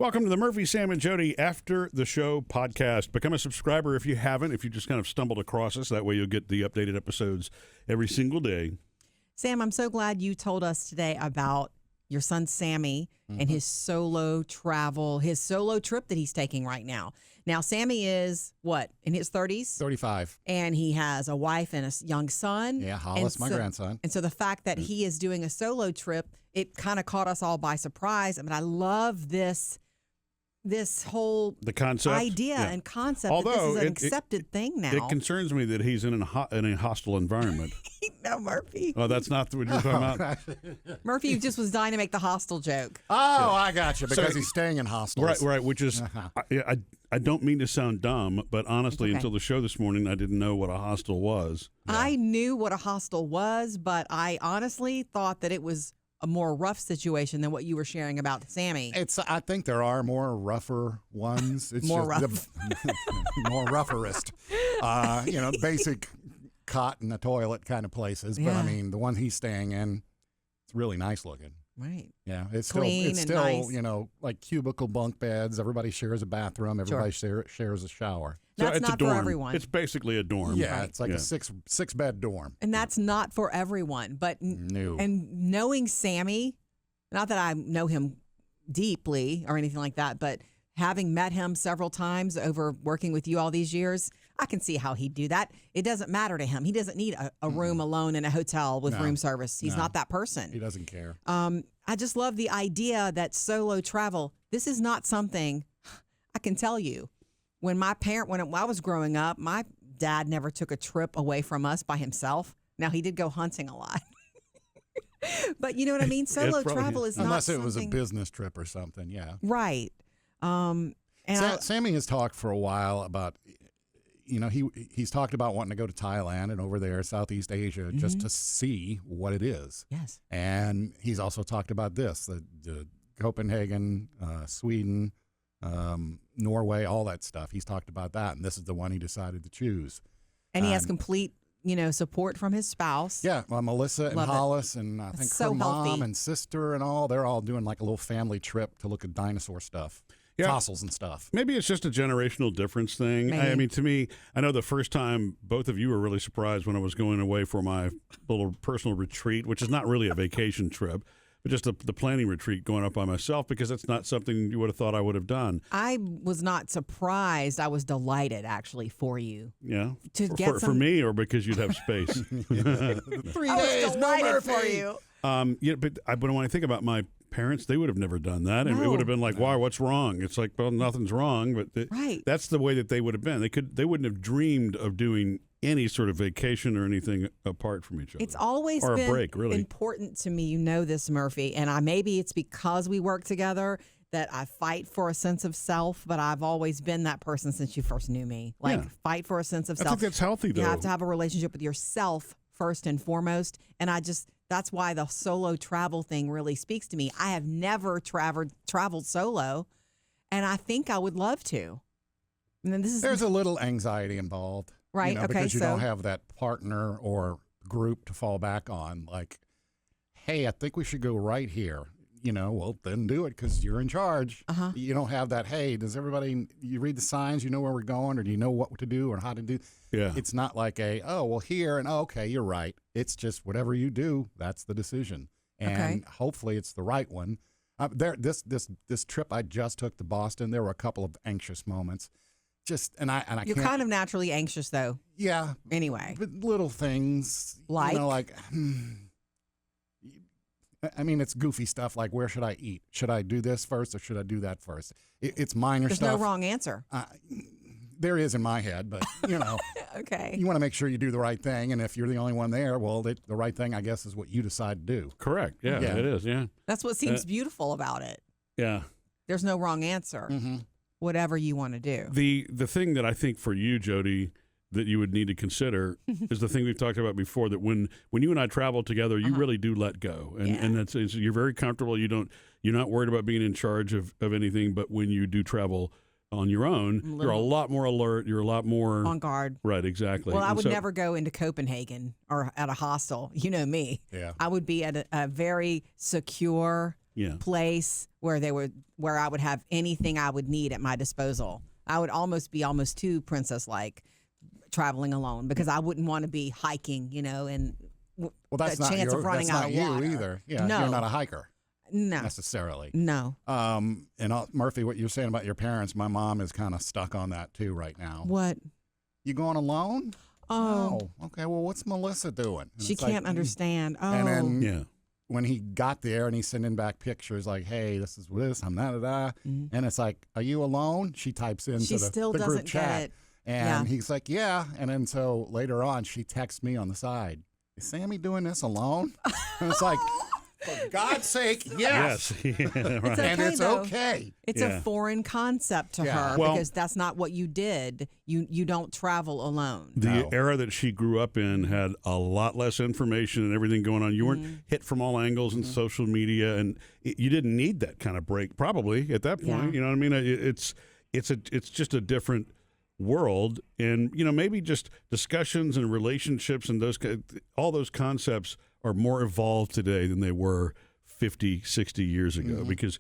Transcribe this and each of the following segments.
Welcome to the Murphy, Sam, and Jodi After the Show podcast. Become a subscriber if you haven't, if you just kind of stumbled across us. That way you'll get the updated episodes every single day. Sam, I'm so glad you told us today about your son Sammy and his solo travel, his solo trip that he's taking right now. Now, Sammy is, what, in his 30s? 35. And he has a wife and a young son. Yeah, Hollis, my grandson. And so the fact that he is doing a solo trip, it kind of caught us all by surprise. I mean, I love this whole concept idea and concept. Although that this is an accepted thing now. It concerns me that he's in a hostile environment. No, Murphy. Oh, that's not what you're talking about? Murphy just was dying to make the hostel joke. Oh, I got you, because he's staying in hostels. Right, which is, I don't mean to sound dumb, but honestly, until the show this morning, I didn't know what a hostel was. Yeah. I knew what a hostel was, but I honestly thought that it was a more rough situation than what you were sharing about Sammy. I think there are more rougher ones. It's more just rough. more rougherist. Basic cot and a toilet kind of places. But I mean, the one he's staying in, it's really nice looking. Right. Yeah, it's clean still, nice. Like cubicle bunk beds. Everybody shares a bathroom. Everybody shares a shower. That's it's not a dorm. for everyone. It's basically a dorm. Yeah, it's like a six bed dorm. And that's not for everyone. But No. And knowing Sammy, not that I know him deeply or anything like that, but having met him several times over working with you all these years, I can see how he'd do that. It doesn't matter to him. He doesn't need a room alone in a hotel with room service. He's not that person. He doesn't care. I just love the idea that solo travel, this is not something, I can tell you, when I was growing up, my dad never took a trip away from us by himself. Now, he did go hunting a lot. But you know what I mean? Solo travel is unless not it was a something- business trip or something, yeah. Right. Sammy has talked for a while about, he's talked about wanting to go to Thailand and over there, Southeast Asia, just to see what it is. Yes. And he's also talked about this, the Copenhagen, Sweden, Norway, all that stuff. He's talked about that, and this is the one he decided to choose. And he has complete, support from his spouse. Yeah, well, Melissa and Love it. Hollis and I think so her mom healthy. and sister and all, they're all doing like a little family trip to look at dinosaur stuff, fossils and stuff. Maybe it's just a generational difference thing. Maybe. I mean, to me, I know the first time both of you were really surprised when I was going away for my little personal retreat, which is not really a vacation trip, but just the planning retreat going up by myself, because that's not something you would have thought I would have done. I was not surprised. I was delighted, actually, for you. Yeah. For me, or because you'd have space. 3 I days, was no delighted Murphy. for you. But when I think about my parents, they would have never done that, and it No. would have been like, "Why? What's wrong?" It's like, well, nothing's wrong, but Right. that's the way that they would have been. They wouldn't have dreamed of doing any sort of vacation or anything apart from each other. It's always or been a break, really. important to me. You know this, Murphy, and maybe it's because we work together that I fight for a sense of self, but I've always been that person since you first knew me. Fight for a sense of I self. think that's healthy, though. You have to have a relationship with yourself first and foremost, and that's why the solo travel thing really speaks to me. I have never traveled solo, and I think I would love to. And then There's a little anxiety involved. Right, okay, because you so- don't have that partner or group to fall back on. Like, hey, I think we should go right here. Well, then do it because you're in charge. Uh-huh. You don't have that, hey, does everybody, you read the signs, you know where we're going, or do you know what to do or how to do? Yeah. It's not like here, and okay, you're right. It's just whatever you do, that's the decision. And hopefully it's the right one. This trip I just took to Boston, there were a couple of anxious moments. You're kind of naturally anxious, though. Yeah. Anyway. But little things. Like? I mean, it's goofy stuff like, where should I eat? Should I do this first or should I do that first? It's minor There's stuff. no wrong answer. There is in my head, but, Okay. you want to make sure you do the right thing. And if you're the only one there, well, the right thing, I guess, is what you decide to do. Correct. Yeah, Yeah. it is. Yeah. That's what seems beautiful about it. Yeah. There's no wrong answer. Mm-hmm. Whatever you want to do. The thing that I think for you, Jodi, that you would need to consider is the thing we've talked about before, that when you and I travel together, you really do let go. And that's you're very comfortable. You're not worried about being in charge of anything, but when you do travel on your own, you're a lot more alert. You're a lot more on guard. Right, exactly. Well, I would never go into Copenhagen or at a hostel. You know me. Yeah. I would be at a very secure place where I would have anything I would need at my disposal. I would almost be too princess-like traveling alone because I wouldn't want to be hiking, and Well, that's a not chance of running out of you water. either. Yeah, No. you're not a hiker. No. Necessarily. No. Murphy, what you're saying about your parents, my mom is kind of stuck on that too right now. What? You going alone? Oh. Okay. Well, what's Melissa doing? And She it's like, can't understand. Oh. And then Yeah. when he got there and he's sending back pictures like, hey, this is this, I'm da. And it's like, are you alone? She types into She the still group doesn't chat. get it. And he's like, yeah. And then so later on, she texts me on the side, is Sammy doing this alone? And it's like, for God's sake, yes. Yeah, right. It's okay, And it's though. okay. It's Yeah. a foreign concept to her Well- because that's not what you did. You don't travel alone. The No. era that she grew up in had a lot less information and everything going on. You weren't hit from all angles in social media, and you didn't need that kind of break probably at that point. Yeah. You know what I mean? It's just a different world, and maybe just discussions and relationships and all those concepts are more evolved today than they were 50, 60 years ago because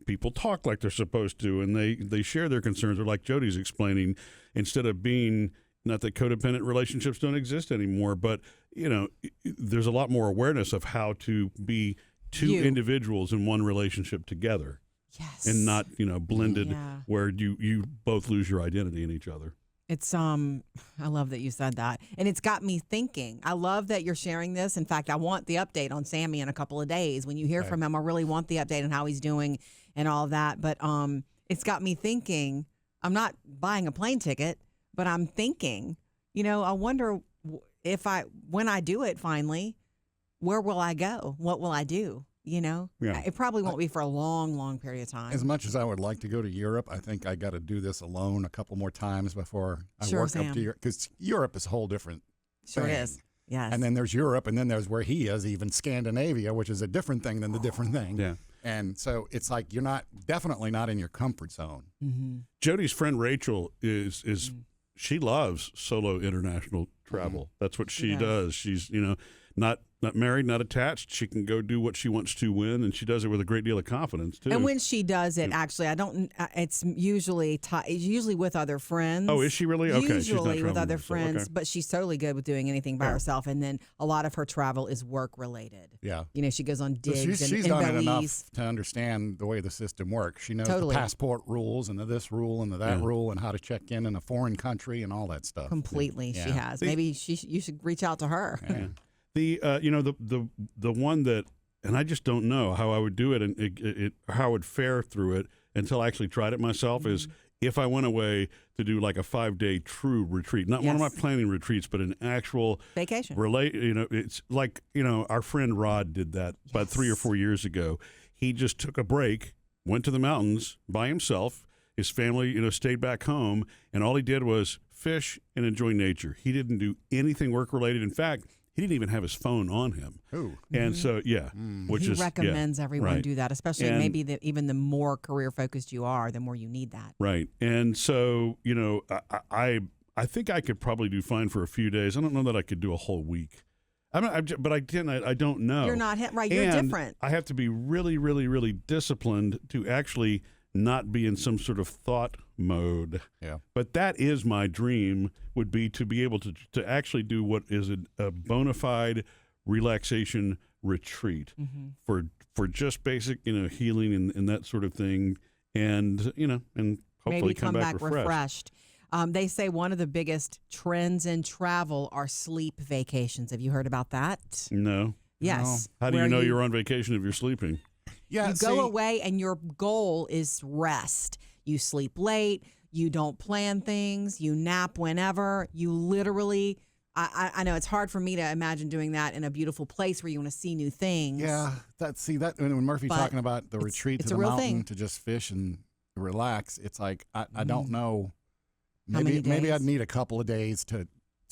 people talk like they're supposed to, and they share their concerns, or like Jodi's explaining, instead of being, not that codependent relationships don't exist anymore, but there's a lot more awareness of how to be two individuals in one relationship together. Yes. And not, blended Yeah. where you both lose your identity in each other. It's I love that you said that. And it's got me thinking. I love that you're sharing this. In fact, I want the update on Sammy in a couple of days. When you hear from him, I really want the update on how he's doing and all of that. But it's got me thinking. I'm not buying a plane ticket, but I'm thinking, I wonder when I do it finally, where will I go? What will I do? Yeah. It probably won't be for a long, long period of time. As much as I would like to go to Europe, I think I got to do this alone a couple more times before I Sure, work up Sam. to Europe. Because Europe is a whole different Sure thing. is. Yes. And then there's Europe, and then there's where he is, even Scandinavia, which is a different thing than the different thing. Yeah. And so it's like you're definitely not in your comfort zone. Mm-hmm. Jodi's friend Rachel is she loves solo international travel. That's what she does. She's not married, not attached. She can go do what she wants to when, and she does it with a great deal of confidence too. And when she does it, actually, I don't. It's usually with other friends. Oh, is she really? Okay, Usually she's not with traveling other by herself. friends, Okay. but she's totally good with doing anything by Yeah. herself. And then a lot of her travel is work related. Yeah. She goes on So digs she's and done it Belize. enough to understand the way the system works. She knows Totally. the passport rules and the this rule and the that Yeah. rule and how to check in a foreign country and all that stuff. Completely, Yeah. she has. Maybe you should reach out to her. Yeah. The the one that, and I just don't know how I would do it and how I would fare through it until I actually tried it myself is if I went away to do like a 5-day true retreat, not one of my Yes. planning retreats, but an actual Vacation. it's like, our friend Rod did that about 3 or 4 years ago. He just took a break, went to the mountains by himself. His family, stayed back home, and all he did was fish and enjoy nature. He didn't do anything work related. In fact, he didn't even have his phone on him. Ooh. And so, which He is recommends everyone right. do that, especially And- maybe even the more career focused you are, the more you need that. right. And so, I think I could probably do fine for a few days. I don't know that I could do a whole week. I don't know. You're not right. You're And different. I have to be really, really, really disciplined to actually not be in some sort of thought mode. Yeah. But that is my dream, would be to be able to actually do what is a bona fide relaxation retreat for just basic, healing and that sort of thing. And, and hopefully Maybe come back refreshed. They say one of the biggest trends in travel are sleep vacations. Have you heard about that? No. Yes. How do Where you know you're on vacation if you're sleeping? Yeah. You go away and your goal is rest. You sleep late. You don't plan things. You nap whenever. You literally, I know it's hard for me to imagine doing that in a beautiful place where you want to see new things. Yeah. When Murphy's But talking about the retreat it's to a the real mountain thing. to just fish and relax, it's like, I don't know. How many Maybe days? I'd need a couple of days to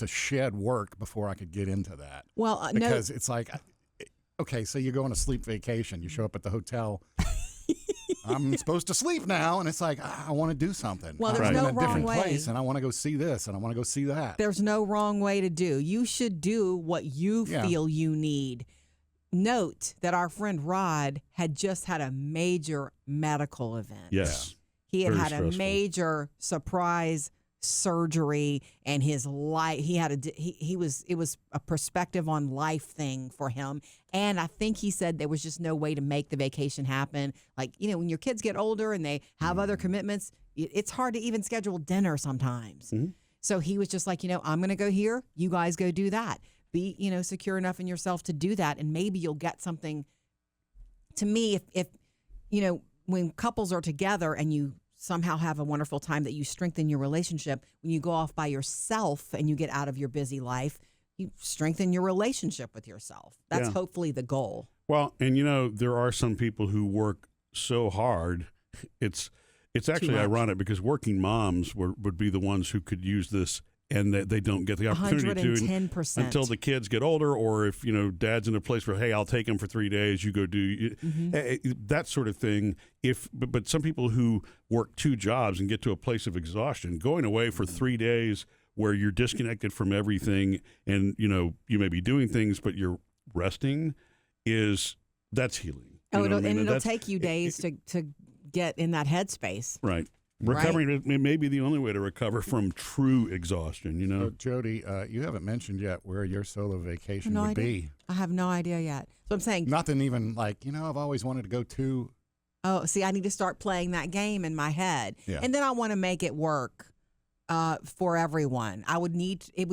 shed work before I could get into that. Well, no. Because it's like, okay, so you go on a sleep vacation. You show up at the hotel. I'm supposed to sleep now, and it's like I want to do something. Well, there's I'm no in a different wrong way. place, and I want to go see this, and I want to go see that. There's no wrong way to do. You should do what you Yeah. feel you need. note that our friend Rod had just had a major medical event. Yes. He had Very had stressful. a major surprise surgery, and his life, it was a perspective on life thing for him. And I think he said there was just no way to make the vacation happen. Like, when your kids get older and they have other commitments, it's hard to even schedule dinner sometimes. Mm-hmm. So he was just like, I'm going to go here. You guys go do that. Be, secure enough in yourself to do that. And maybe you'll get something. To me, if when couples are together and you somehow have a wonderful time, that you strengthen your relationship. When you go off by yourself and you get out of your busy life, you strengthen your relationship with yourself. That's hopefully the goal. Well, and there are some people who work so hard. It's actually ironic because working moms would be the ones who could use this, and they don't get the opportunity 110%. until the kids get older, or if dad's in a place where, hey, I'll take him for 3 days, you go do that sort of thing. But some people who work 2 jobs and get to a place of exhaustion, going away for 3 days where you're disconnected from everything, and you may be doing things but you're resting, that's healing. It'll take you days to get in that headspace. Right. Recovering may be the only way to recover from true exhaustion, So, Jodi, you haven't mentioned yet where your solo vacation would be. I have no idea yet. So I'm saying nothing even like, I've always wanted to go to. Oh, see, I need to start playing that game in my head. Yeah. And then I want to make it work for everyone. It would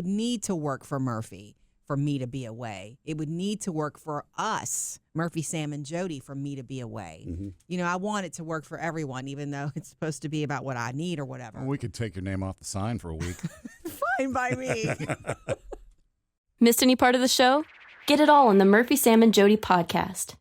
need to work for Murphy for me to be away. It would need to work for us, Murphy, Sam, and Jodi, for me to be away. Mm-hmm. I want it to work for everyone, even though it's supposed to be about what I need or whatever. Well, we could take your name off the sign for a week. Fine by me. Missed any part of the show? Get it all on the Murphy, Sam, and Jodi podcast.